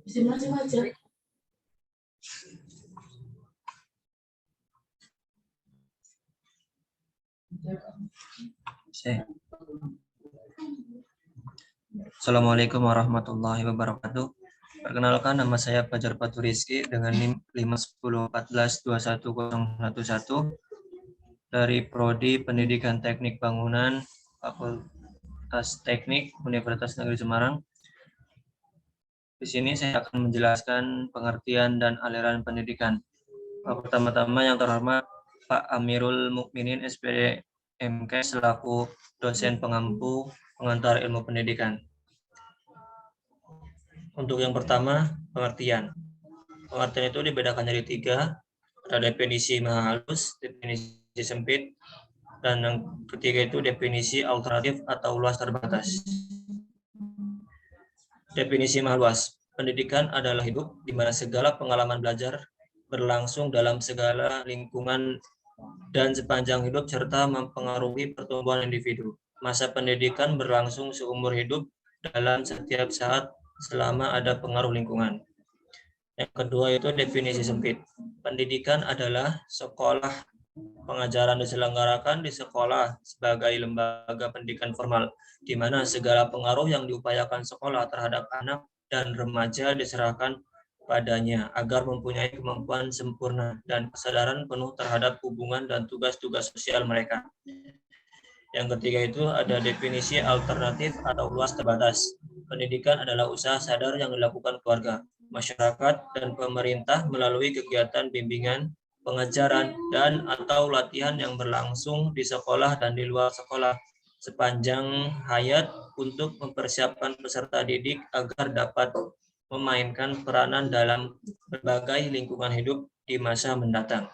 Masing-masing aja. Assalamualaikum warahmatullahi wabarakatuh. Perkenalkan, nama saya Fajar Fatur Rizky dengan NIM 510142101 dari Prodi Pendidikan Teknik Bangunan Fakultas Teknik Universitas Negeri Semarang. Di sini saya akan menjelaskan pengertian dan aliran pendidikan. Pertama-tama yang terhormat Pak Amirul Mukminin SPD MK selaku dosen pengampu pengantar ilmu pendidikan. Untuk yang pertama, pengertian. Pengertian itu dibedakan jadi 3. Ada definisi maha halus, definisi sempit, dan yang ketiga itu definisi alternatif atau luas terbatas. Definisi maha luas. Pendidikan adalah hidup di mana segala pengalaman belajar berlangsung dalam segala lingkungan dan sepanjang hidup serta mempengaruhi pertumbuhan individu. Masa pendidikan berlangsung seumur hidup dalam setiap saat selama ada pengaruh lingkungan. Yang kedua itu definisi sempit. Pendidikan adalah sekolah. Pengajaran diselenggarakan di sekolah sebagai lembaga pendidikan formal, di mana segala pengaruh yang diupayakan sekolah terhadap anak dan remaja diserahkan padanya agar mempunyai kemampuan sempurna dan kesadaran penuh terhadap hubungan dan tugas-tugas sosial mereka. Yang ketiga itu ada definisi alternatif atau luas terbatas. Pendidikan adalah usaha sadar yang dilakukan keluarga, masyarakat, dan pemerintah melalui kegiatan bimbingan, pengajaran, dan atau latihan yang berlangsung di sekolah dan di luar sekolah sepanjang hayat untuk mempersiapkan peserta didik agar dapat memainkan peranan dalam berbagai lingkungan hidup di masa mendatang.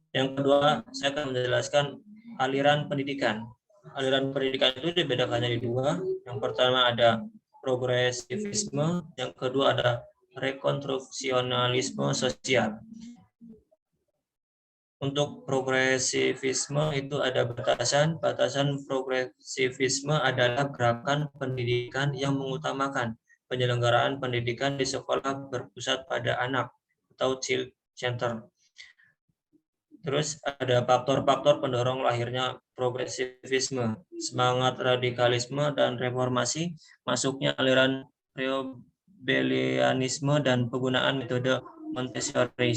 Yang kedua, saya akan menjelaskan aliran pendidikan. Aliran pendidikan itu dibedakan jadi 2. Yang pertama ada progresivisme, yang kedua ada rekonstruksionalisme sosial. Untuk progresivisme itu ada batasan. Batasan progresivisme adalah gerakan pendidikan yang mengutamakan penyelenggaraan pendidikan di sekolah berpusat pada anak atau child center. Terus ada faktor-faktor pendorong lahirnya progresivisme, semangat radikalisme dan reformasi, masuknya aliran Rebellianisme dan penggunaan metode Montessori,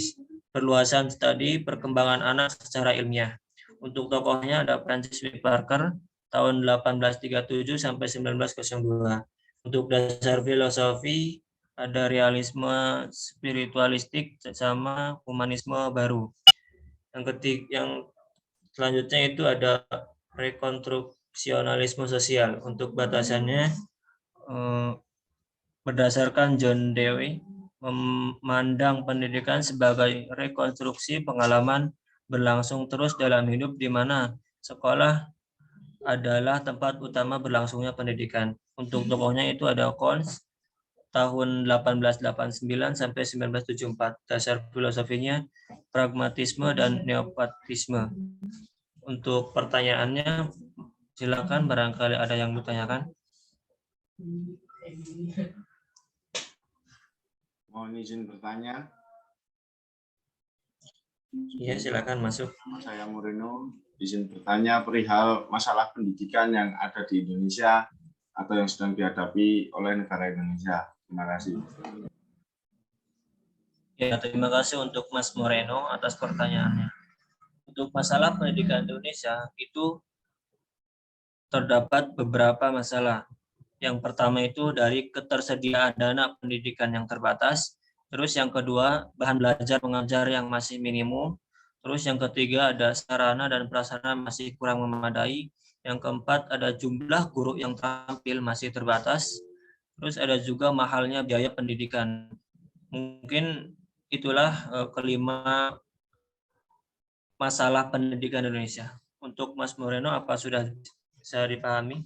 perluasan studi perkembangan anak secara ilmiah. Untuk tokohnya ada Francis W. Parker tahun 1837 sampai 1902. Untuk dasar filosofi ada realisme spiritualistik sama humanisme baru. Yang selanjutnya itu ada rekonstruksionalisme sosial. Untuk batasannya berdasarkan John Dewey memandang pendidikan sebagai rekonstruksi pengalaman berlangsung terus dalam hidup di mana sekolah adalah tempat utama berlangsungnya pendidikan. Untuk tokohnya itu ada Cons tahun 1889 sampai 1974. Dasar filosofinya pragmatisme dan neopatisme. Untuk pertanyaannya, silakan barangkali ada yang ditanyakan. Mohon izin bertanya. Iya, silakan masuk. Saya Moreno, izin bertanya perihal masalah pendidikan yang ada di Indonesia atau yang sedang dihadapi oleh negara Indonesia. Terima kasih. Ya, terima kasih untuk Mas Moreno atas pertanyaannya. Untuk masalah pendidikan Indonesia itu terdapat beberapa masalah. Yang pertama itu dari ketersediaan dana pendidikan yang terbatas. Terus yang kedua, bahan belajar mengajar yang masih minimum. Terus yang ketiga ada sarana dan prasarana masih kurang memadai. Yang keempat ada jumlah guru yang tampil masih terbatas. Terus ada juga mahalnya biaya pendidikan. Mungkin itulah kelima masalah pendidikan Indonesia. Untuk Mas Moreno, apa sudah bisa dipahami?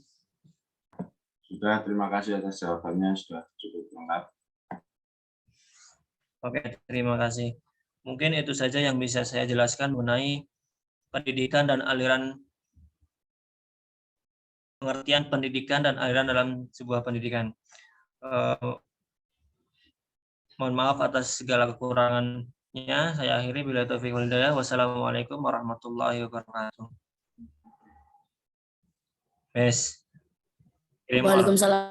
Sudah, terima kasih atas jawabannya, sudah cukup lengkap. Oke, terima kasih. Mungkin itu saja yang bisa saya jelaskan mengenai pendidikan dan aliran, pengertian pendidikan dan aliran dalam sebuah pendidikan. Mohon maaf atas segala kekurangannya. Saya akhiri bila taufiq wal hidayah. Wassalamualaikum warahmatullahi wabarakatuh. Kirim Waalaikumsalam.